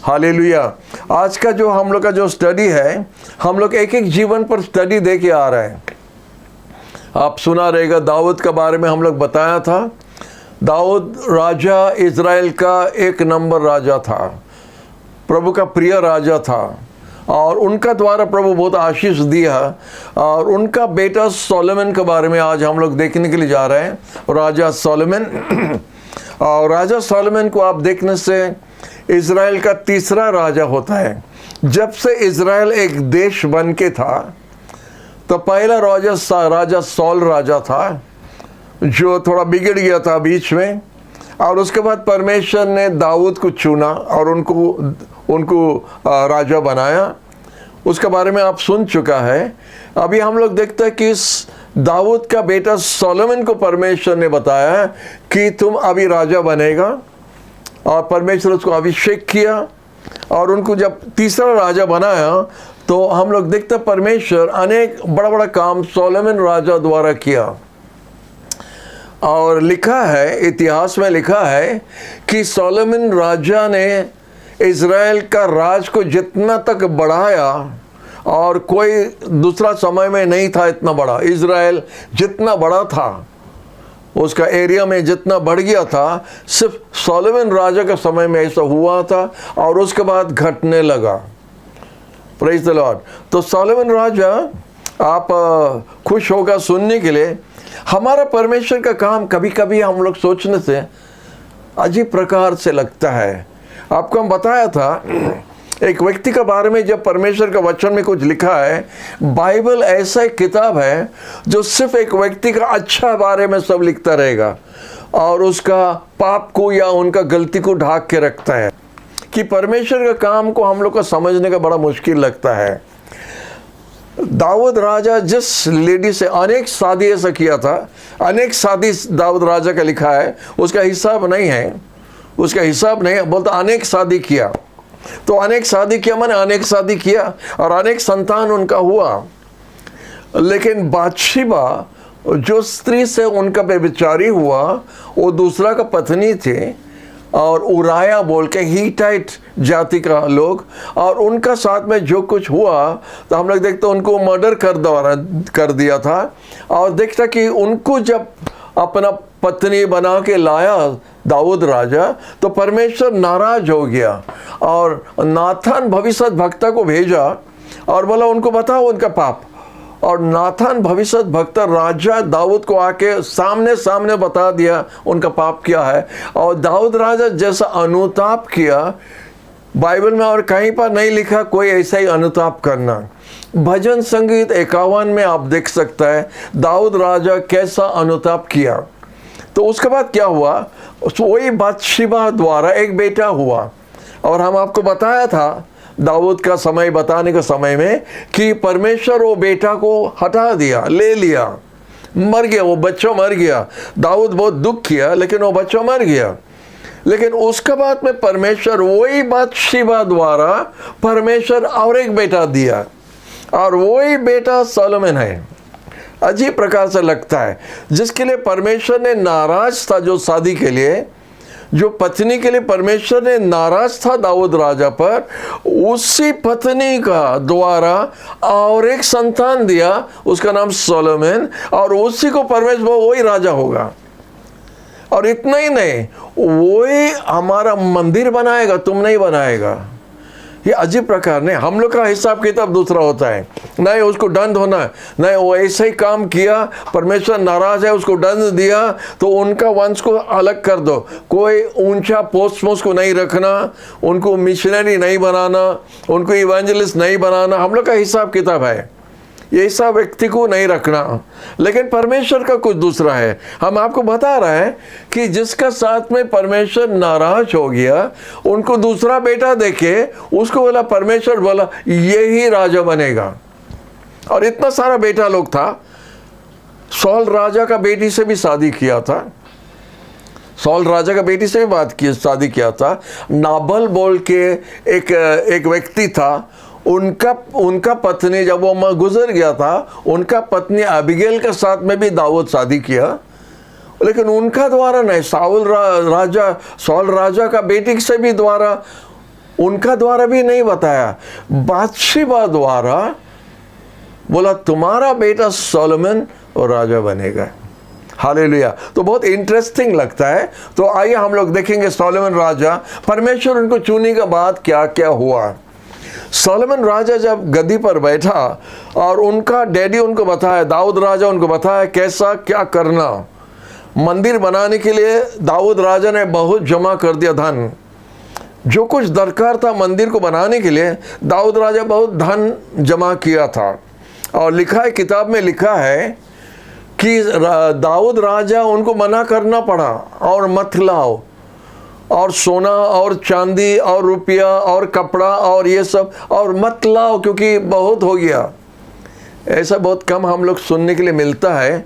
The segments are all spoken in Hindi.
हालेलुया। आज का जो हम लोग का जो स्टडी है, हम लोग एक एक जीवन पर स्टडी दे के आ रहे हैं। आप सुना रहेगा, दाऊद के बारे में हम लोग बताया था। दाऊद राजा इज़राइल का एक नंबर राजा था, प्रभु का प्रिय राजा था, और उनका द्वारा प्रभु बहुत आशीष दिया। और उनका बेटा सोलोमन के बारे में आज हम लोग देखने के लिए जा रहे हैं, राजा सोलोमन। और राजा सोलोमन को आप देखने से इज़राइल का तीसरा राजा होता है। जब से इज़राइल एक देश बन के था, तो पहला राजा सौल राजा था, जो थोड़ा बिगड़ गया था बीच में। और उसके बाद परमेश्वर ने दाऊद को चुना और उनको राजा बनाया। उसके बारे में आप सुन चुका है। अभी हम लोग देखते हैं कि इस दाऊद का बेटा सोलोमन को परमेश्वर ने बताया कि तुम अभी राजा बनेगा, और परमेश्वर उसको अभिषेक किया। और उनको जब तीसरा राजा बनाया, तो हम लोग देखते हैं परमेश्वर अनेक बड़ा बड़ा काम सोलोमन राजा द्वारा किया। और लिखा है, इतिहास में लिखा है कि सोलोमन राजा ने इज़राइल का राज को जितना तक बढ़ाया, और कोई दूसरा समय में नहीं था इतना बड़ा। इज़राइल जितना बड़ा था, उसका एरिया में जितना बढ़ गया था, सिर्फ सोलोमन राजा के समय में ऐसा हुआ था, और उसके बाद घटने लगा। Praise the Lord. तो सोलोमन राजा, आप खुश होगा सुनने के लिए, हमारा परमेश्वर का काम कभी कभी हम लोग सोचने से अजीब प्रकार से लगता है। आपको हम बताया था एक व्यक्ति के बारे में, जब परमेश्वर का वचन में कुछ लिखा है, बाइबल ऐसा एक किताब है जो सिर्फ एक व्यक्ति का अच्छा बारे में सब लिखता रहेगा, और उसका पाप को या उनका गलती को ढाक के रखता है, कि परमेश्वर का काम को हम लोग को समझने का बड़ा मुश्किल लगता है। दाऊद राजा जिस लेडी से अनेक शादी ऐसा किया था, अनेक शादी दाऊद राजा का लिखा है, उसका हिसाब नहीं है, उसका हिसाब नहीं है, बोलता अनेक शादी किया। तो अनेक शादी किया माने अनेक शादी किया, और अनेक संतान उनका हुआ। लेकिन बादशिबा जो स्त्री से उनका व्यभिचारी हुआ, वो दूसरा का पत्नी थे, और उराया बोल के हिटाइट जाति का लोग, और उनका साथ में जो कुछ हुआ, तो हम लोग देखते उनको मर्डर कर दिया था। और देखता कि उनको जब अपना पत्नी बना के लाया दाऊद राजा, तो परमेश्वर नाराज हो गया, और नाथान भविष्य भक्ता को भेजा और बोला उनको बताओ उनका पाप। और नाथान भविष्य भक्त राजा दाऊद को आके सामने सामने बता दिया उनका पाप क्या है। और दाऊद राजा जैसा अनुताप किया, बाइबल में और कहीं पर नहीं लिखा कोई ऐसा ही अनुताप करना। भजन संगीत 51 में आप देख सकता है दाऊद राजा कैसा अनुताप किया। तो उसके बाद क्या हुआ, वही बादशिबा द्वारा एक बेटा हुआ। और हम आपको बताया था दाऊद का समय बताने के समय में कि परमेश्वर वो बेटा को हटा दिया, ले लिया, मर गया, वो बच्चा मर गया। दाऊद बहुत दुख किया, लेकिन वो बच्चा मर गया। लेकिन उसके बाद में परमेश्वर वही बादशिबा द्वारा परमेश्वर और एक बेटा दिया, और वही बेटा सोलोमन है। अजीब प्रकार से लगता है, जिसके लिए परमेश्वर ने नाराज था, जो शादी के लिए, जो पत्नी के लिए परमेश्वर ने नाराज था दाऊद राजा पर, उसी पत्नी का द्वारा और एक संतान दिया, उसका नाम सोलोमन, और उसी को परमेश्वर वही राजा होगा। और इतना ही नहीं, वही हमारा मंदिर बनाएगा, तुम नहीं बनाएगा। ये अजीब प्रकार ने हम लोग का हिसाब किताब दूसरा होता है। नहीं उसको दंड होना है, नहीं वो ऐसे ही काम किया, परमेश्वर नाराज है, उसको दंड दिया, तो उनका वंश को अलग कर दो। कोई ऊंचा पोस्ट में उसको नहीं रखना, उनको मिशनरी नहीं बनाना, उनको इवेंजलिस्ट नहीं बनाना। हम लोग का हिसाब किताब है, ये सब व्यक्ति को नहीं रखना। लेकिन परमेश्वर का कुछ दूसरा है। हम आपको बता रहे हैं कि जिसका साथ में परमेश्वर नाराज हो गया, उनको दूसरा बेटा देके उसको बोला, परमेश्वर बोला यही राजा बनेगा। और इतना सारा बेटा लोग था। सौल राजा का बेटी से भी शादी किया था, सौल राजा का बेटी से भी शादी किया था। नाबल बोल के एक व्यक्ति था, उनका पत्नी जब वो गुजर गया था, उनका पत्नी अबीगेल के साथ में भी दाऊद शादी किया, लेकिन उनका द्वारा नहीं, सौल राजा का बेटी से भी द्वारा उनका द्वारा भी नहीं बताया, बादशाह द्वारा बोला तुम्हारा बेटा सोलोमन और राजा बनेगा। हालेलुया। तो बहुत इंटरेस्टिंग लगता है। तो आइए हम लोग देखेंगे सोलोमन राजा, परमेश्वर उनको चुनने के बाद क्या क्या हुआ। सोलोमन राजा जब गद्दी पर बैठा और उनका डैडी उनको बताया, दाऊद राजा उनको बताया कैसा क्या करना। मंदिर बनाने के लिए दाऊद राजा ने बहुत जमा कर दिया धन, जो कुछ दरकार था मंदिर को बनाने के लिए दाऊद राजा बहुत धन जमा किया था। और लिखा है, किताब में लिखा है कि दाऊद राजा उनको मना करना पड़ा और मत लाओ, और सोना और चांदी और रुपया और कपड़ा और ये सब और मत लाओ, क्योंकि बहुत हो गया। ऐसा बहुत कम हम लोग सुनने के लिए मिलता है।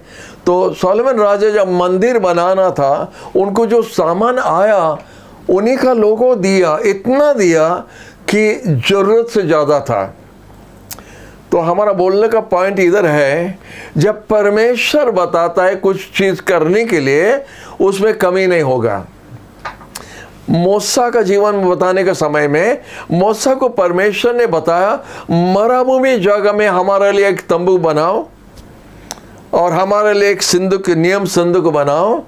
तो सोलोमन राजा जब मंदिर बनाना था, उनको जो सामान आया उन्हीं का लोगों दिया, इतना दिया कि ज़रूरत से ज़्यादा था। तो हमारा बोलने का पॉइंट इधर है, जब परमेश्वर बताता है कुछ चीज़ करने के लिए, उसमें कमी नहीं होगा। मूसा का जीवन बताने के समय में मूसा को परमेश्वर ने बताया, मरुभूमि जगह में हमारे लिए एक तंबू बनाओ और हमारे लिए एक सिंदूक, नियम सिंदूक बनाओ,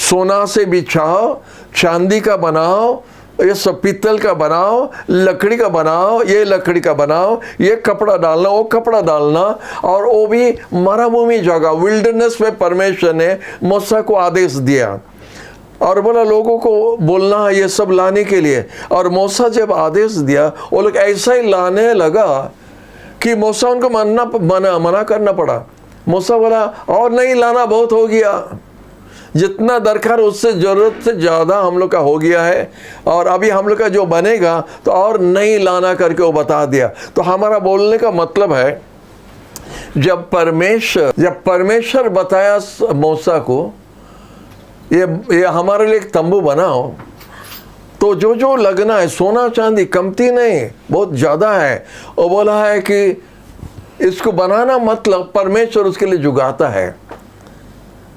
सोना से बिछाओ, चांदी का बनाओ, ये सब पीतल का बनाओ, लकड़ी का बनाओ, ये लकड़ी का बनाओ, ये कपड़ा डालना, वो कपड़ा डालना, और वो भी मरुभूमि जगह विल्डरनेस में परमेश्वर ने मूसा को आदेश दिया और बोला लोगों को बोलना ये सब लाने के लिए। और मूसा जब आदेश दिया, वो लोग ऐसा ही लाने लगा कि मूसा उनको मना करना पड़ा। मूसा बोला और नहीं लाना, बहुत हो गया, जितना दरकार उससे ज़रूरत से ज़्यादा हम लोग का हो गया है, और अभी हम लोग का जो बनेगा तो और नहीं लाना करके वो बता दिया। तो हमारा बोलने का मतलब है, जब परमेश्वर बताया मूसा को ये हमारे लिए एक तंबू बनाओ, तो जो जो लगना है, सोना चांदी कमती नहीं, बहुत ज़्यादा है, वो बोला है कि इसको बनाना मतलब परमेश्वर उसके लिए जुगाता है,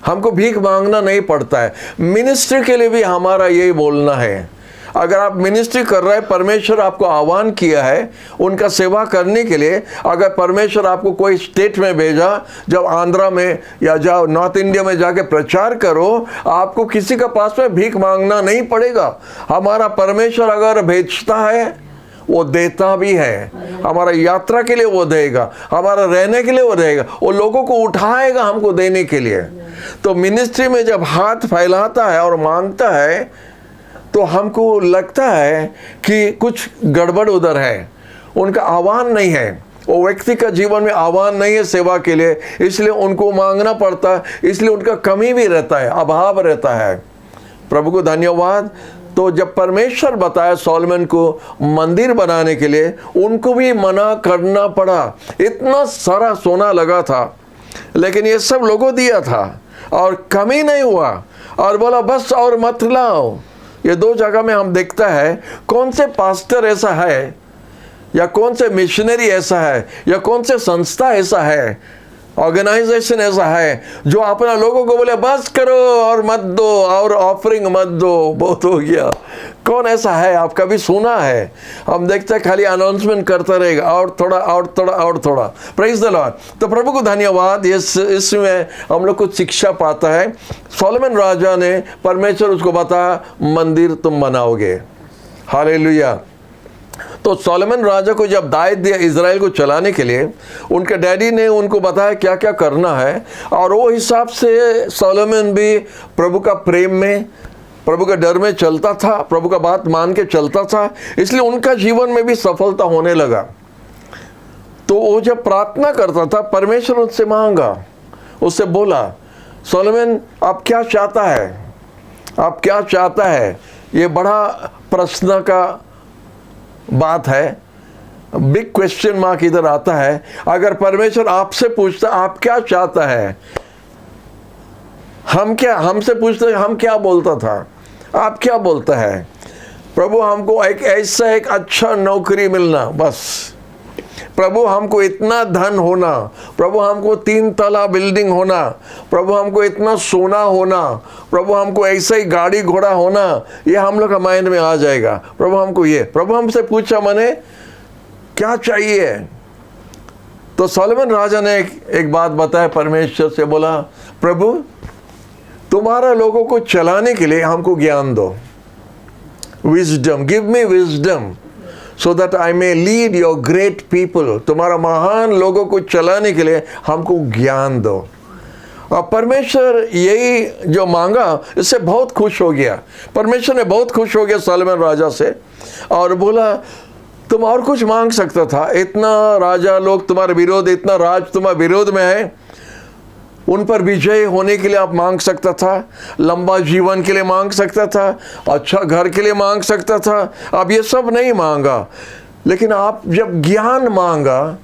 हमको भीख मांगना नहीं पड़ता है। मिनिस्ट्री के लिए भी हमारा यही बोलना है। अगर आप मिनिस्ट्री कर रहे हैं, परमेश्वर आपको आह्वान किया है उनका सेवा करने के लिए, अगर परमेश्वर आपको कोई स्टेट में भेजा, जब आंध्रा में या जाओ नॉर्थ इंडिया में जाके प्रचार करो, आपको किसी का पास में भीख मांगना नहीं पड़ेगा। हमारा परमेश्वर अगर भेजता है वो देता भी है, हमारा यात्रा के लिए वो देगा, हमारा रहने के लिए वो देगा, वो लोगों को उठाएगा हमको देने के लिए। तो मिनिस्ट्री में जब हाथ फैलाता है और मांगता है, तो हमको लगता है कि कुछ गड़बड़ उधर है, उनका आह्वान नहीं है, वो व्यक्ति का जीवन में आह्वान नहीं है सेवा के लिए, इसलिए उनको मांगना पड़ता है, इसलिए उनका कमी भी रहता है, अभाव रहता है। प्रभु को धन्यवाद। तो जब परमेश्वर बताया सोलोमन को मंदिर बनाने के लिए, उनको भी मना करना पड़ा। इतना सारा सोना लगा था, लेकिन ये सब लोगों दिया था और कमी नहीं हुआ, और बोला बस और मत लाओ। ये दो जगह में हम देखता है, कौन से पास्टर ऐसा है या कौन से मिशनरी ऐसा है या कौन से संस्था ऐसा है, ऑर्गेनाइजेशन ऐसा है जो अपना लोगों को बोले बस करो और मत दो और ऑफरिंग मत दो, बहुत हो गया। कौन ऐसा है? आप कभी सुना है? हम देखते हैं खाली अनाउंसमेंट करता रहेगा, और थोड़ा और थोड़ा और थोड़ा। Praise the Lord. तो प्रभु को धन्यवाद। इसमें हम लोग कुछ शिक्षा पाता है। सोलोमन राजा ने, परमेश्वर उसको बताया मंदिर तुम बनाओगे। हालेलुया। तो सोलोमन राजा को जब दायित्व दिया इज़राइल को चलाने के लिए, उनके डैडी ने उनको बताया क्या क्या करना है, और वो हिसाब से सोलोमन भी प्रभु का प्रेम में, प्रभु के डर में चलता था, प्रभु का बात मान के चलता था, इसलिए उनका जीवन में भी सफलता होने लगा। तो वो जब प्रार्थना करता था, परमेश्वर उससे मांगा, उससे बोला सोलोमन आप क्या चाहता है, आप क्या चाहता है? ये बड़ा प्रश्न का बात है, बिग क्वेश्चन मार्क इधर आता है। अगर परमेश्वर आपसे पूछता आप क्या चाहता है, हमसे पूछते हम क्या बोलता था, आप क्या बोलता है? प्रभु हमको एक ऐसा एक अच्छा नौकरी मिलना, बस प्रभु हमको इतना धन होना, प्रभु हमको 3 तला बिल्डिंग होना, प्रभु हमको इतना सोना होना, प्रभु हमको ऐसा ही गाड़ी घोड़ा होना, ये हम लोग का माइंड में आ जाएगा। प्रभु हमको ये, प्रभु हमसे पूछा मैंने क्या चाहिए? तो सोलोमन राजा ने एक बात बताया, परमेश्वर से बोला, प्रभु तुम्हारा लोगों को चलाने के लिए हमको ज्ञान दो, wisdom, give me wisdom so that I may lead your great people। तुम्हारा महान लोगों को चलाने के लिए हमको ज्ञान दो। और परमेश्वर यही जो मांगा, इससे बहुत खुश हो गया। परमेश्वर ने बहुत खुश हो गया सोलोमन राजा से और बोला तुम और कुछ मांग सकता था, इतना राजा लोग तुम्हारे विरोध, इतना राज तुम्हारे विरोध में है, उन पर विजय होने के लिए आप मांग सकता था, लंबा जीवन के लिए मांग सकता था, अच्छा घर के लिए मांग सकता था, आप ये सब नहीं मांगा। लेकिन आप जब ज्ञान मांगा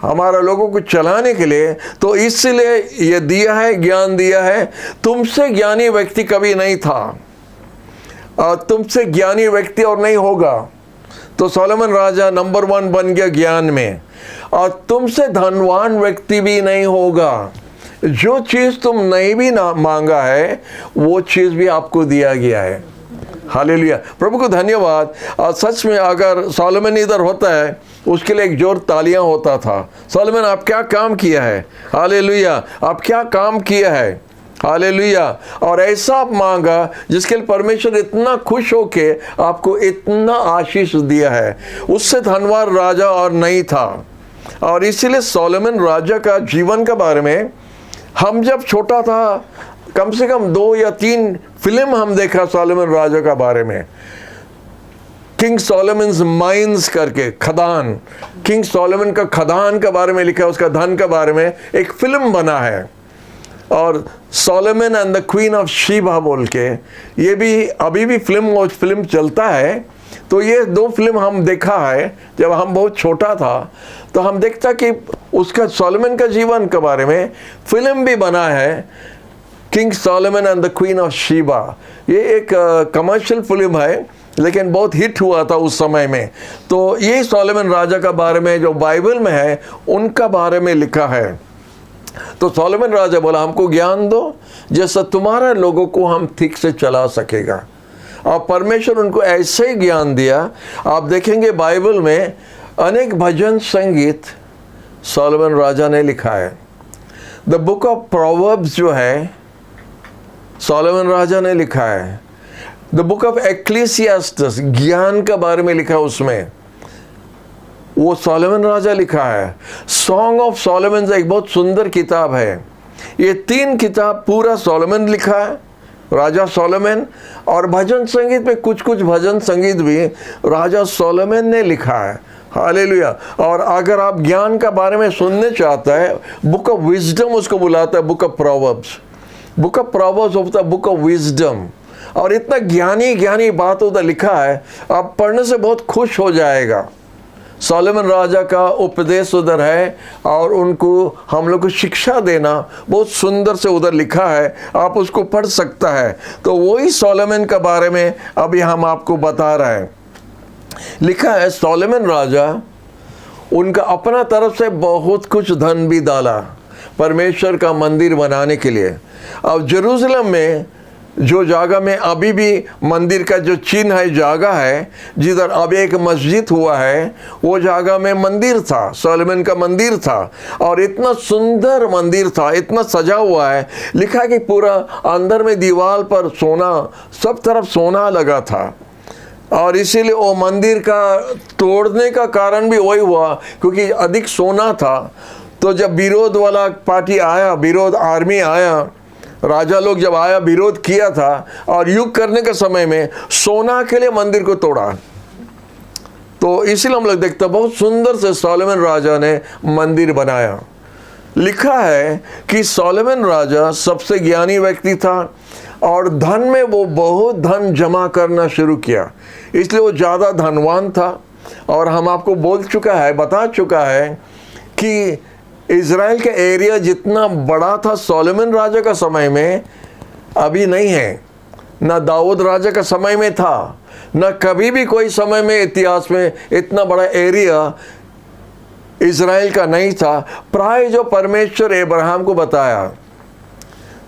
हमारा लोगों को चलाने के लिए, तो इसलिए ये दिया है, ज्ञान दिया है। तुमसे ज्ञानी व्यक्ति कभी नहीं था और तुमसे ज्ञानी व्यक्ति और नहीं होगा। तो सोलोमन राजा नंबर 1 बन गया ज्ञान में, और तुमसे धनवान व्यक्ति भी नहीं होगा। जो चीज़ तुम नहीं भी ना मांगा है वो चीज़ भी आपको दिया गया है। हालेलुया, प्रभु को धन्यवाद। और सच में अगर सोलोमन इधर होता है उसके लिए एक जोर तालियां होता था। सोलोमन आप क्या काम किया है, हालेलुया, आप क्या काम किया है, हालेलुया। और ऐसा आप मांगा जिसके लिए परमेश्वर इतना खुश होके आपको इतना आशीष दिया है। उससे धनवान राजा और नहीं था। और इसीलिए सोलोमन राजा का जीवन के बारे में हम जब छोटा था कम से कम 2 या 3 फिल्म हम देखा सोलोमन राजा का बारे में। किंग सोलोमन्स माइंस करके, खदान, किंग सोलोमन का खदान के बारे में लिखा है, उसका धन के बारे में एक फिल्म बना है। और Solomon and the Queen of Sheba बोल के, ये भी अभी भी फिल्म चलता है। तो ये 2 फिल्म हम देखा है जब हम बहुत छोटा था, तो हम देखता कि उसका सोलोमन का जीवन के बारे में फिल्म भी बना है, King Solomon and the Queen of Sheba. ये एक कमर्शियल फिल्म है लेकिन बहुत हिट हुआ था उस समय में। तो ये सोलोमन राजा का बारे में जो बाइबल में है उनका बारे में लिखा है। तो सोलोमन राजा बोला हमको ज्ञान दो जैसा तुम्हारा लोगों को हम ठीक से चला सकेगा। और परमेश्वर उनको ऐसे ही ज्ञान दिया। आप देखेंगे बाइबल में अनेक भजन संगीत सोलोमन राजा ने लिखा है। द बुक ऑफ प्रोवर्ब्स जो है सोलोमन राजा ने लिखा है। द बुक ऑफ एक्लेसियास्टिस, ज्ञान के बारे में लिखा, उसमें वो सोलोमन राजा लिखा है। सॉन्ग ऑफ सोलोमन एक बहुत सुंदर किताब है। ये 3 किताब पूरा सोलोमन लिखा है, राजा सोलोमन। और भजन संगीत में कुछ भजन संगीत भी राजा सोलोमन ने लिखा है। हालेलुया। और अगर आप ज्ञान का बारे में सुनने चाहता है, बुक ऑफ विजडम उसको बुलाता है, book of proverbs. Book of proverbs of the book of wisdom. और इतना ज्ञानी बात उधर लिखा है, आप पढ़ने से बहुत खुश हो जाएगा। सोलोमन राजा का उपदेश उधर है और उनको हम लोग को शिक्षा देना बहुत सुंदर से उधर लिखा है, आप उसको पढ़ सकता है। तो वही सोलोमन के बारे में अभी हम आपको बता रहे हैं। लिखा है सोलोमन राजा उनका अपना तरफ से बहुत कुछ धन भी डाला परमेश्वर का मंदिर बनाने के लिए। अब जेरूसलम में जो जगह में अभी भी मंदिर का जो चिन्ह है, जगह है जिधर अब एक मस्जिद हुआ है, वो जगह में मंदिर था, सोलोमन का मंदिर था। और इतना सुंदर मंदिर था, इतना सजा हुआ है। लिखा है कि पूरा अंदर में दीवार पर सोना, सब तरफ सोना लगा था। और इसीलिए वो मंदिर का तोड़ने का कारण भी वही हुआ क्योंकि अधिक सोना था। तो जब विरोध वाला पार्टी आया, विरोध आर्मी आया, राजा लोग जब आया, विरोध किया था और युद्ध करने के समय में सोना के लिए मंदिर को तोड़ा। तो इसीलिए हम लोग देखते हैं बहुत सुंदर से सोलोमन राजा ने मंदिर बनाया। लिखा है कि सोलोमन राजा सबसे ज्ञानी व्यक्ति था और धन में वो बहुत धन जमा करना शुरू किया, इसलिए वो ज़्यादा धनवान था। और हम आपको बोल चुका है, बता चुका है कि इज़राइल का एरिया जितना बड़ा था सोलोमन राजा का समय में अभी नहीं है, ना दाऊद राजा का समय में था, ना कभी भी कोई समय में इतिहास में इतना बड़ा एरिया इज़राइल का नहीं था। प्राय जो परमेश्वर अब्राहम को बताया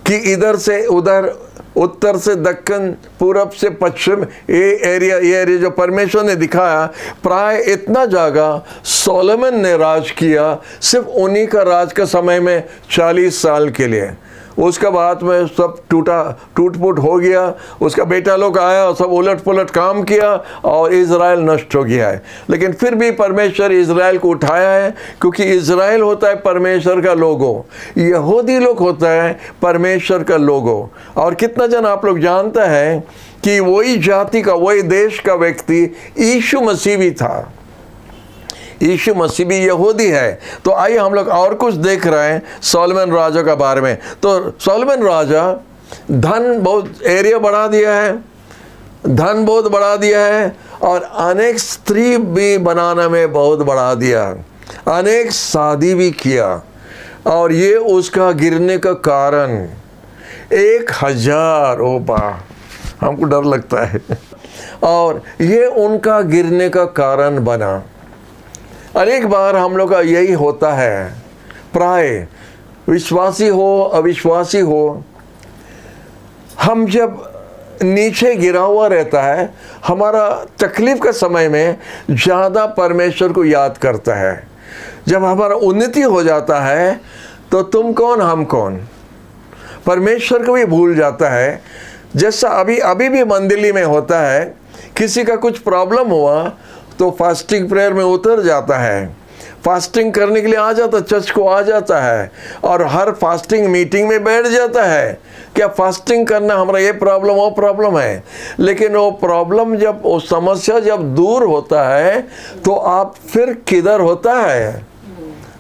कि इधर से उधर, उत्तर से दक्षिण, पूरब से पश्चिम, ये एरिया जो परमेश्वर ने दिखाया, प्राय इतना जगह सोलोमन ने राज किया, सिर्फ उन्हीं का राज का समय में 40 साल के लिए। उसका बाद में सब टूट फूट हो गया। उसका बेटा लोग आया और सब उलट पुलट काम किया और इज़राइल नष्ट हो गया है। लेकिन फिर भी परमेश्वर इज़राइल को उठाया है, क्योंकि इज़राइल होता है परमेश्वर का लोगो, यहूदी लोग होता है परमेश्वर का लोगो। और कितना जन आप लोग जानते हैं कि वही जाति का, वही देश का व्यक्ति यीशु मसीह भी था। यीशु मसीह भी यहूदी है। तो आइए हम लोग और कुछ देख रहे हैं सोलोमन राजा के बारे में। तो सोलोमन राजा धन बहुत एरिया बढ़ा दिया है, धन बहुत बढ़ा दिया है, और अनेक स्त्री भी बनाने में बहुत बढ़ा दिया, अनेक शादी भी किया। और ये उसका गिरने का कारण 1000, ओ बा, हमको डर लगता है, और ये उनका गिरने का कारण बना। अनेक बार हम लोग का यही होता है, प्राय विश्वासी हो अविश्वासी हो, हम जब नीचे गिरा हुआ रहता है, हमारा तकलीफ का समय में ज़्यादा परमेश्वर को याद करता है। जब हमारा उन्नति हो जाता है तो तुम कौन हम कौन, परमेश्वर को भी भूल जाता है। जैसा अभी भी मंदिर में होता है, किसी का कुछ प्रॉब्लम हुआ तो फास्टिंग प्रेयर में उतर जाता है, फास्टिंग करने के लिए आ जाता, चर्च को आ जाता है, और हर फास्टिंग मीटिंग में बैठ जाता है। क्या फास्टिंग करना हमारा ये प्रॉब्लम वो प्रॉब्लम है। लेकिन वो प्रॉब्लम जब, वो समस्या जब दूर होता है तो आप फिर किधर होता है,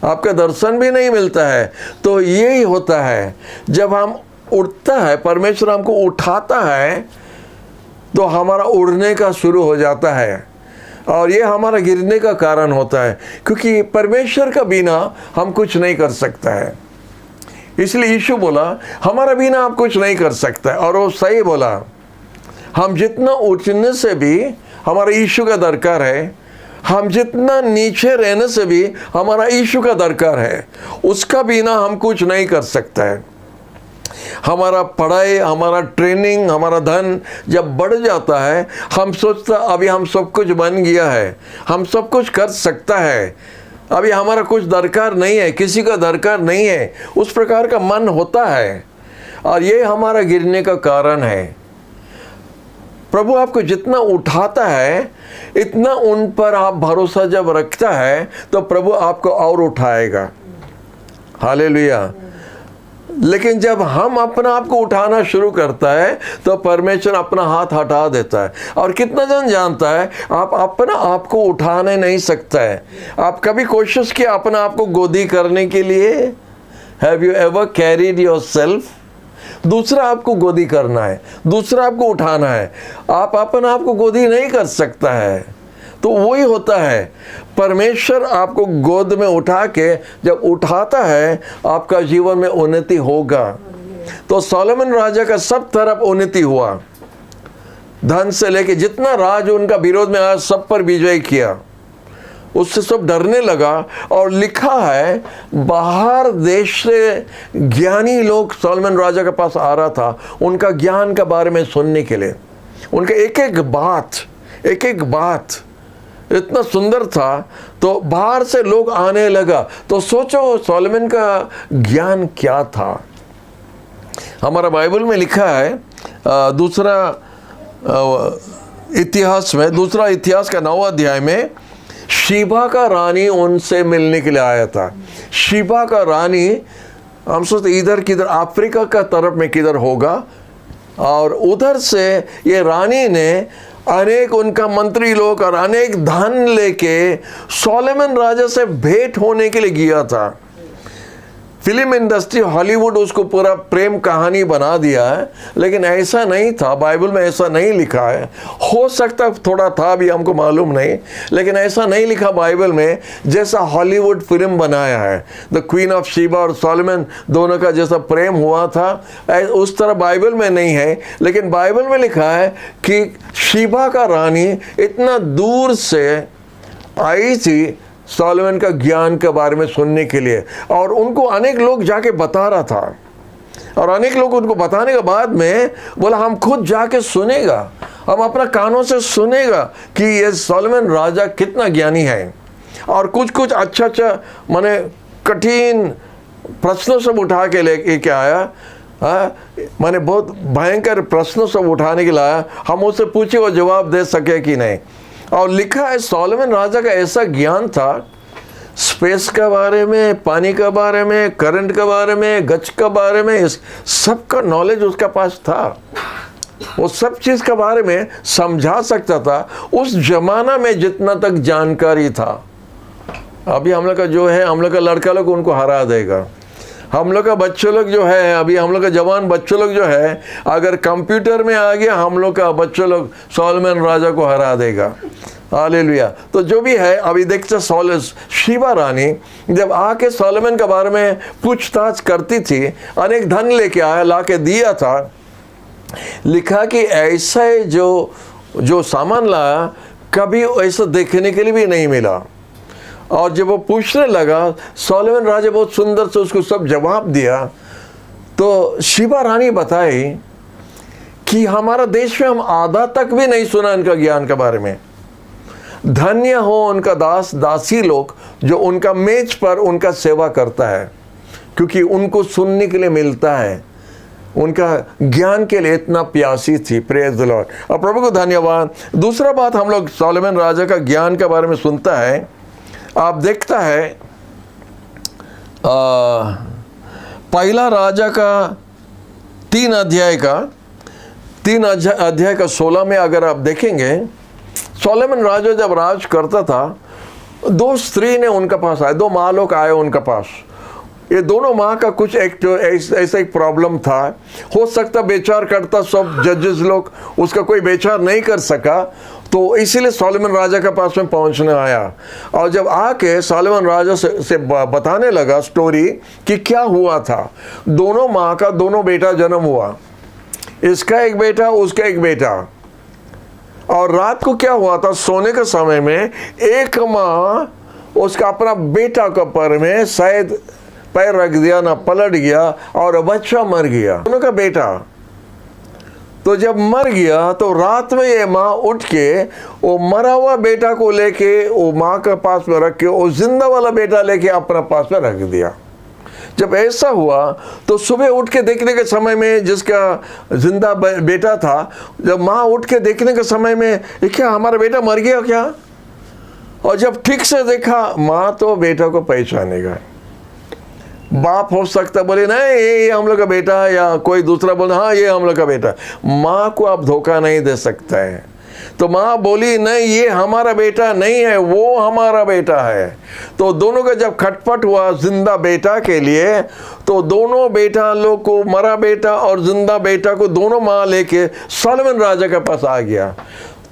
आपका दर्शन भी नहीं मिलता है। तो यही होता है, जब हम उठता है, परमेश्वर हमको उठाता है, तो हमारा उड़ने का शुरू हो जाता है, और ये हमारा गिरने का कारण होता है, क्योंकि परमेश्वर का बिना हम कुछ नहीं कर सकता है। इसलिए यीशु बोला हमारा बिना आप कुछ नहीं कर सकता है, और वो सही बोला। हम जितना उठने से भी हमारा यीशु का दरकार है, हम जितना नीचे रहने से भी हमारा यीशु का दरकार है, उसका बिना हम कुछ नहीं कर सकता है। हमारा पढ़ाई, हमारा ट्रेनिंग, हमारा धन जब बढ़ जाता है, हम सोचता अभी हम सब कुछ बन गया है, हम सब कुछ कर सकता है, अभी हमारा कुछ दरकार नहीं है, किसी का दरकार नहीं है, उस प्रकार का मन होता है, और ये हमारा गिरने का कारण है। प्रभु आपको जितना उठाता है, इतना उन पर आप भरोसा जब रखता है, तो प्रभु आपको और उठाएगा। हालेलुया। लेकिन जब हम अपना आप को उठाना शुरू करता है, तो परमेश्वर अपना हाथ हटा देता है। और कितना जन जानता है आप अपना आप को उठाने नहीं सकता है। आप कभी कोशिश किया अपना आप को गोदी करने के लिए? Have you ever carried yourself? दूसरा आपको गोदी करना है, दूसरा आपको उठाना है, आप अपना आप को गोदी नहीं कर सकता है। तो वही होता है, परमेश्वर आपको गोद में उठा के जब उठाता है, आपका जीवन में उन्नति होगा। तो सोलोमन राजा का सब तरफ उन्नति हुआ, धन से लेके जितना राज उनका विरोध में आया, सब पर विजय किया। उससे सब डरने लगा। और लिखा है बाहर देश से ज्ञानी लोग सोलोमन राजा के पास आ रहा था, उनका ज्ञान के बारे में सुनने के लिए। उनका एक एक बात इतना सुंदर था, तो बाहर से लोग आने लगा। तो सोचो सोलोमन का ज्ञान क्या था। हमारा बाइबल में लिखा है दूसरा इतिहास का 9वां अध्याय में, शीबा का रानी उनसे मिलने के लिए आया था। शीबा का रानी, हम सोचते इधर किधर अफ्रीका का तरफ में किधर होगा, और उधर से ये रानी ने अनेक उनका मंत्री लोग और अनेक धन लेके सोलोमन राजा से भेंट होने के लिए गया था। फिल्म इंडस्ट्री, हॉलीवुड उसको पूरा प्रेम कहानी बना दिया है, लेकिन ऐसा नहीं था, बाइबल में ऐसा नहीं लिखा है। हो सकता थोड़ा था भी, हमको मालूम नहीं, लेकिन ऐसा नहीं लिखा बाइबल में जैसा हॉलीवुड फिल्म बनाया है। द क्वीन ऑफ शीबा और सोलोमन दोनों का जैसा प्रेम हुआ था, उस तरह बाइबल में नहीं है। लेकिन बाइबल में लिखा है कि शीबा का रानी इतना दूर से आई थी सोलोमन का ज्ञान के बारे में सुनने के लिए, और उनको अनेक लोग जाके बता रहा था, और अनेक लोग उनको बताने के बाद में बोला हम खुद जाके सुनेगा, हम अपना कानों से सुनेगा कि ये सोलोमन राजा कितना ज्ञानी है। और कुछ कुछ अच्छा माने कठिन प्रश्नों सब उठा के लेके आया, माने बहुत भयंकर प्रश्नों सब उठाने के लाया, हम उससे पूछे वो जवाब दे सके कि नहीं। और लिखा है सोलोमन राजा का ऐसा ज्ञान था, स्पेस के बारे में, पानी के बारे में, करंट के बारे में, गच के बारे में, इस सब का नॉलेज उसके पास था। वो सब चीज़ के बारे में समझा सकता था उस जमाना में जितना तक जानकारी था। अभी हम लोग का जो है, हम लोग का लड़का लोग उनको हरा देगा। हम लोग का बच्चे लोग जो है, अभी हम लोग का जवान बच्चे लोग जो है, अगर कंप्यूटर में आ गया हम लोग का बच्चे लोग सोलोमन राजा को हरा देगा। हालेलुया। तो जो भी है, अभी देखते शीबा रानी जब आके सोलोमन के बारे में पूछताछ करती थी, अनेक धन लेके आया, ला के दिया था। लिखा कि ऐसे जो सामान लाया कभी ऐसा देखने के लिए भी नहीं मिला। और जब वो पूछने लगा, सोलोमन राजा बहुत सुंदर से उसको सब जवाब दिया। तो शीबा रानी बताई कि हमारा देश में हम आधा तक भी नहीं सुना इनका ज्ञान के बारे में। धन्य हो उनका दास दासी लोग जो उनका मेज पर उनका सेवा करता है, क्योंकि उनको सुनने के लिए मिलता है। उनका ज्ञान के लिए इतना प्यासी थी। Praise the Lord. और प्रभु को धन्यवाद। दूसरा बात हम लोग सोलोमन राजा का ज्ञान के बारे में सुनता है, आप देखता है पहला राजा का 3 अध्याय का 16 में अगर आप देखेंगे, सोलोमन राजा जब राज करता था, 2 स्त्री ने उनके पास आए, 2 माँ लोग आए उनके पास। ये दोनों माँ का कुछ ऐसा एक प्रॉब्लम था। हो सकता बेचार करता, सब जजेस लोग उसका कोई बेचार नहीं कर सका, तो इसीलिए सोलोमन राजा के पास में पहुंचने आया। और जब आके सोलोमन राजा से बताने लगा स्टोरी कि क्या हुआ था। दोनों माँ का दोनों बेटा जन्म हुआ, इसका एक बेटा, उसका एक बेटा। और रात को क्या हुआ था, सोने के समय में एक माँ उसका अपना बेटा का पर में शायद पैर रख दिया, ना पलट गया, और बच्चा मर गया, दोनों का बेटा। तो जब मर गया तो रात में ये माँ उठ के वो मरा हुआ बेटा को लेके वो माँ के पास में रख के वो जिंदा वाला बेटा लेके अपना पास में रख दिया। जब ऐसा हुआ तो सुबह उठ के देखने के समय में जिसका जिंदा बेटा था, जब माँ उठ के देखने के समय में क्या हमारा बेटा मर गया क्या, और जब ठीक से देखा, माँ तो बेटा को पहचानेगा। बाप हो सकता बोले नहीं ये हम लोग का बेटा, या कोई दूसरा बोले हाँ ये हम लोग का बेटा। माँ को आप धोखा नहीं दे सकता है। तो माँ बोली नहीं ये हमारा बेटा नहीं है, वो हमारा बेटा है। तो दोनों का जब खटपट हुआ जिंदा बेटा के लिए, तो दोनों बेटा लोग को, मरा बेटा और जिंदा बेटा को, दोनों माँ लेके सोलोमन राजा के पास आ गया।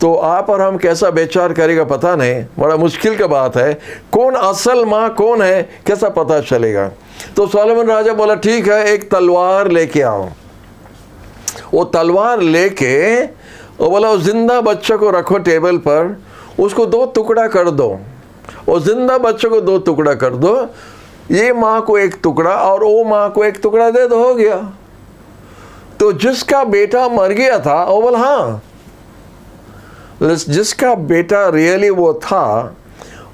तो आप और हम कैसा विचार करेगा पता नहीं, बड़ा मुश्किल का बात है। कौन असल माँ कौन है कैसा पता चलेगा। तो सोलोमन राजा बोला ठीक है, एक तलवार लेके आओ। वो तलवार लेके वो बोला उस जिंदा बच्चे को रखो टेबल पर, उसको 2 टुकड़ा कर दो, और जिंदा बच्चे को 2 टुकड़ा कर दो, ये माँ को 1 टुकड़ा और वो माँ को 1 टुकड़ा दे दो, हो गया। तो जिसका बेटा मर गया था वो बोला हाँ, जिसका बेटा रियली वो था,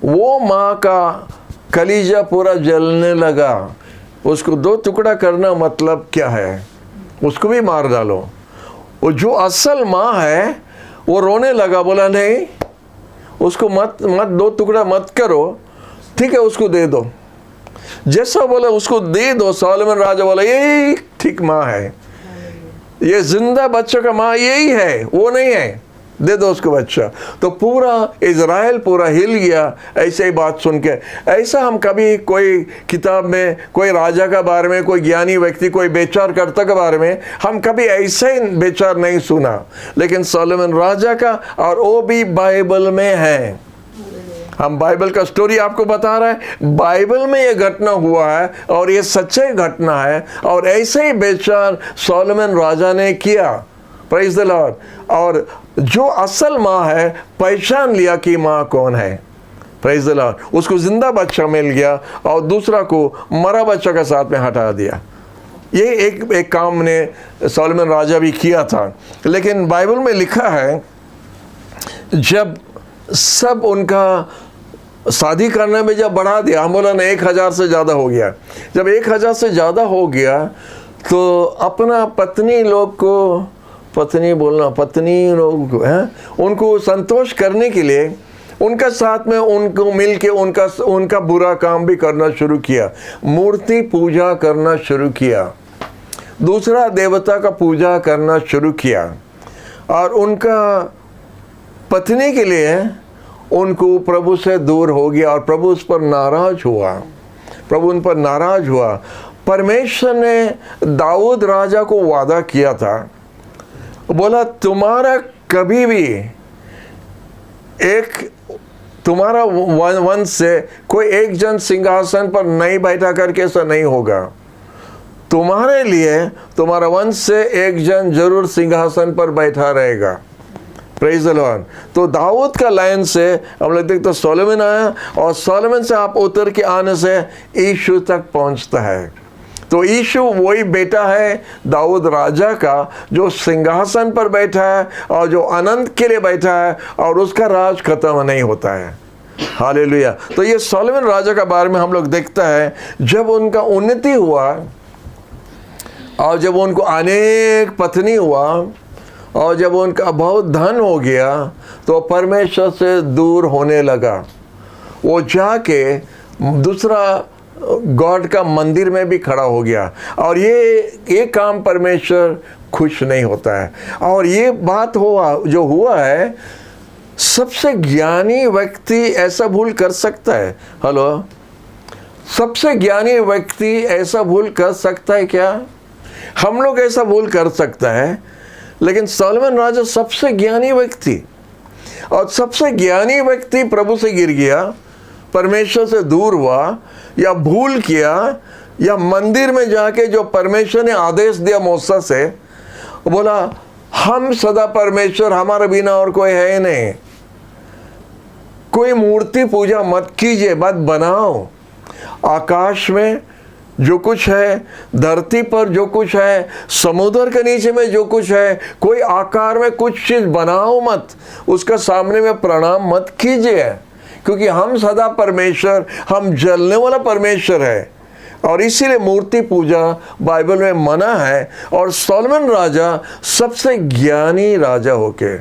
वो माँ का कलीजा पूरा जलने लगा। उसको 2 टुकड़ा करना मतलब क्या है, उसको भी मार डालो। वो जो असल माँ है वो रोने लगा, बोला नहीं उसको मत 2 टुकड़ा मत करो, ठीक है उसको दे दो। जैसा बोला उसको दे दो, सोलोमन राजा बोला यही ठीक माँ है, ये जिंदा बच्चों का माँ यही है, वो नहीं है, दे दो उसको बच्चा। तो पूरा इज़राइल पूरा हिल गया ऐसे ही बात सुन के। ऐसा हम कभी कोई किताब में कोई राजा का बारे में, कोई ज्ञानी व्यक्ति, कोई बेचार करता के बारे में हम कभी ऐसे ही बेचार नहीं सुना, लेकिन सोलोमन राजा का, और वो भी बाइबल में है। हम बाइबल का स्टोरी आपको बता रहे हैं, बाइबल में ये घटना हुआ है और ये सच्ची घटना है, और ऐसे ही बेचार सोलोमन राजा ने किया। Praise the Lord. और जो असल माँ है पहचान लिया कि माँ कौन है। Praise the Lord. उसको जिंदा बच्चा मिल गया और दूसरा को मरा बच्चा का साथ में हटा दिया। ये एक काम ने सोलोमन राजा भी किया था। लेकिन बाइबल में लिखा है जब सब उनका शादी करने में जब बढ़ा दिया, हम बोला ना 1000 से ज़्यादा हो गया, जब 1000 से ज़्यादा हो गया तो अपना पत्नी लोग को उनको संतोष करने के लिए उनका साथ में उनको मिल के उनका बुरा काम भी करना शुरू किया। मूर्ति पूजा करना शुरू किया, दूसरा देवता का पूजा करना शुरू किया, और उनका पत्नी के लिए उनको प्रभु से दूर हो गया और प्रभु उस पर नाराज हुआ, प्रभु उन पर नाराज हुआ। परमेश्वर ने दाऊद राजा को वादा किया था, बोला तुम्हारा कभी भी तुम्हारा वंश से कोई एक जन सिंहासन पर नहीं बैठा करके ऐसा नहीं होगा। तुम्हारे लिए तुम्हारा वंश से एक जन जरूर सिंहासन पर बैठा रहेगा। Praise the Lord. तो दाऊद का लाइन से हम लोग देखते सोलोमन आया, और सोलोमन से आप उतर के आने से यीशु तक पहुंचता है। तो यीशु वही बेटा है दाऊद राजा का जो सिंहासन पर बैठा है और जो अनंत के लिए बैठा है, और उसका राज खत्म नहीं होता है। हालेलुया। तो ये सोलोमन राजा का बारे में हम लोग देखता है, जब उनका उन्नति हुआ और जब उनको अनेक पत्नी हुआ और जब उनका बहुत धन हो गया तो परमेश्वर से दूर होने लगा। वो जाके दूसरा गॉड का मंदिर में भी खड़ा हो गया, और ये काम परमेश्वर खुश नहीं होता है। और ये बात जो हुआ है, सबसे ज्ञानी व्यक्ति ऐसा भूल कर सकता है। हेलो, सबसे ज्ञानी व्यक्ति ऐसा भूल कर सकता है क्या? हम लोग ऐसा भूल कर सकता है, लेकिन सोलोमन राजा सबसे ज्ञानी व्यक्ति, और सबसे ज्ञानी व्यक्ति प्रभु से गिर गया, परमेश्वर से दूर हुआ, या भूल किया, या मंदिर में जाके जो परमेश्वर ने आदेश दिया मूसा से, बोला हम सदा परमेश्वर, हमारे बिना और कोई है नहीं, कोई मूर्ति पूजा मत कीजिए, मत बनाओ। आकाश में जो कुछ है, धरती पर जो कुछ है, समुद्र के नीचे में जो कुछ है, कोई आकार में कुछ चीज बनाओ मत, उसका सामने में प्रणाम मत कीजिए, क्योंकि हम सदा परमेश्वर, हम जलने वाला परमेश्वर है। और इसीलिए मूर्ति पूजा बाइबल में मना है। और सोलोमन राजा सबसे ज्ञानी राजा होके,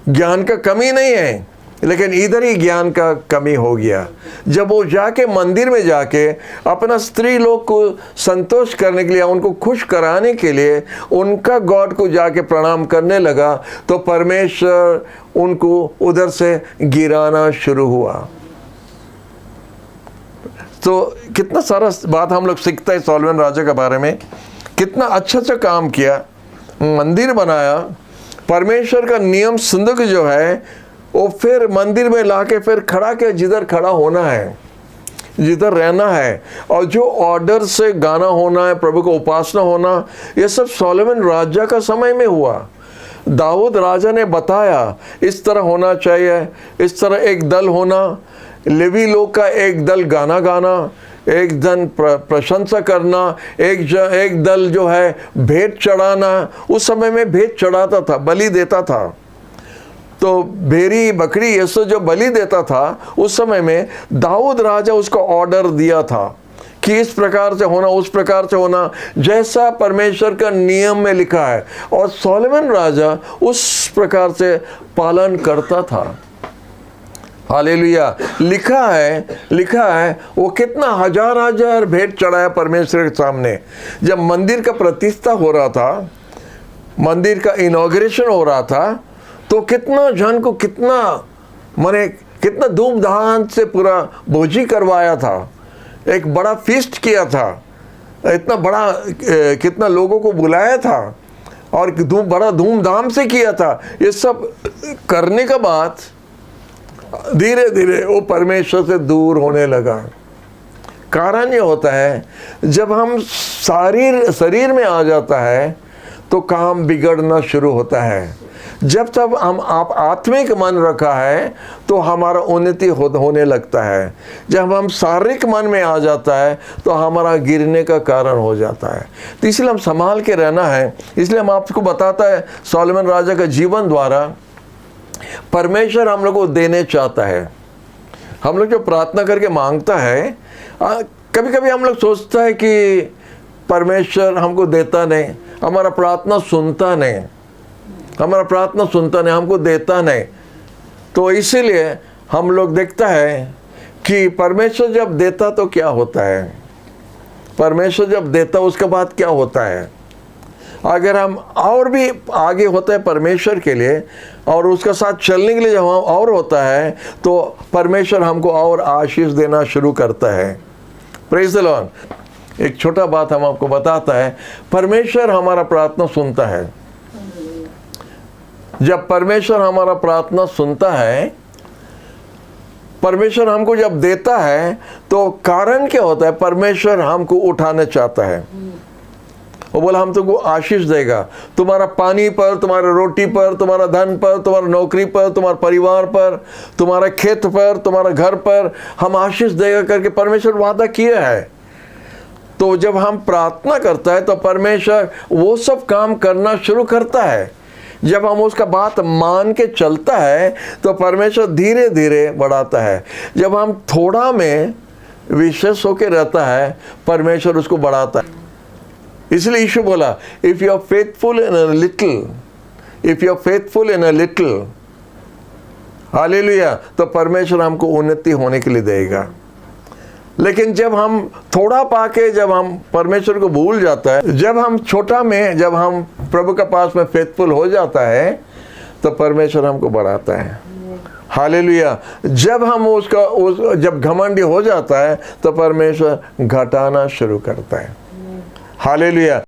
ज्ञान का कमी नहीं है, लेकिन इधर ही ज्ञान का कमी हो गया। जब वो जाके मंदिर में जाके अपना स्त्री लोग को संतोष करने के लिए, उनको खुश कराने के लिए उनका गॉड को जाके प्रणाम करने लगा, तो परमेश्वर उनको उधर से गिराना शुरू हुआ। तो कितना सारा बात हम लोग सीखते हैं सोलोमन राजा के बारे में। कितना अच्छा काम किया, मंदिर बनाया, परमेश्वर का नियम संदूक जो है वो फिर मंदिर में लाके फिर खड़ा के जिधर खड़ा होना है, जिधर रहना है, और जो ऑर्डर से गाना होना है, प्रभु को उपासना होना, ये सब सोलोमन राजा का समय में हुआ। दाऊद राजा ने बताया इस तरह होना चाहिए, इस तरह एक दल होना, लेवी लोग का एक दल गाना गाना, एक दल प्रशंसा करना, एक दल जो है भेंट चढ़ाना। उस समय में भेंट चढ़ाता था, बलि देता था। तो भेड़ी बकरी ये सब जो बलि देता था, उस समय में दाऊद राजा उसको ऑर्डर दिया था कि इस प्रकार से होना, उस प्रकार से होना, जैसा परमेश्वर का नियम में लिखा है। और सोलोमन राजा उस प्रकार से पालन करता था। हालेलुया। लिखा है वो कितना हजार भेंट चढ़ाया परमेश्वर के सामने। जब मंदिर का प्रतिष्ठा हो रहा था, मंदिर का इनॉग्रेशन हो रहा था, तो कितना जन को कितना धूमधाम से पूरा भोजी करवाया था, एक बड़ा फीस्ट किया था, इतना बड़ा कितना लोगों को बुलाया था, और बड़ा धूमधाम से किया था। ये सब करने के बाद धीरे धीरे वो परमेश्वर से दूर होने लगा। कारण ये होता है, जब हम शरीर में आ जाता है तो काम बिगड़ना शुरू होता है। जब तक आप आत्मिक मन रखा है तो हमारा उन्नति होने लगता है। जब हम शारीरिक मन में आ जाता है तो हमारा गिरने का कारण हो जाता है। तो इसलिए हम संभाल के रहना है। इसलिए हम आपको बताता है सोलोमन राजा का जीवन द्वारा परमेश्वर हम लोग को देने चाहता है। हम लोग जो प्रार्थना करके मांगता है, कभी कभी हम लोग सोचता है कि परमेश्वर हमको देता नहीं, हमारा प्रार्थना सुनता नहीं, हमको देता नहीं। तो इसीलिए हम लोग देखता है कि परमेश्वर जब देता तो क्या होता है, परमेश्वर जब देता उसके बाद क्या होता है। अगर हम और भी आगे होते हैं परमेश्वर के लिए और उसके साथ चलने के लिए जब हम और होता है तो परमेश्वर हमको और आशीष देना शुरू करता है। Praise the Lord. एक छोटा बात हम आपको बताता है, परमेश्वर हमारा प्रार्थना सुनता है। जब परमेश्वर हमारा प्रार्थना सुनता है, परमेश्वर हमको जब देता है तो कारण क्या होता है, परमेश्वर हमको उठाना चाहता है। वो बोला हम तुमको आशीष देगा, तुम्हारा पानी पर, तुम्हारे रोटी पर, तुम्हारा धन पर, तुम्हारा नौकरी पर, तुम्हारे परिवार पर, तुम्हारा खेत पर, तुम्हारा घर पर हम आशीष देगा करके परमेश्वर वादा किया है। तो जब हम प्रार्थना करता है तो परमेश्वर वो सब काम करना शुरू करता है। जब हम उसका बात मान के चलता है तो परमेश्वर धीरे धीरे बढ़ाता है। जब हम थोड़ा में विशेष होकर रहता है, परमेश्वर उसको बढ़ाता है। इसलिए यीशु बोला, if you are faithful in a little, hallelujah, तो परमेश्वर हमको उन्नति होने के लिए देगा। लेकिन जब हम थोड़ा पाके जब हम परमेश्वर को भूल जाता है, जब हम छोटा में जब हम प्रभु के पास में फेथफुल हो जाता है तो परमेश्वर हमको बढ़ाता है। हालेलुया। जब हम जब घमंडी हो जाता है तो परमेश्वर घटाना शुरू करता है। हालेलुया।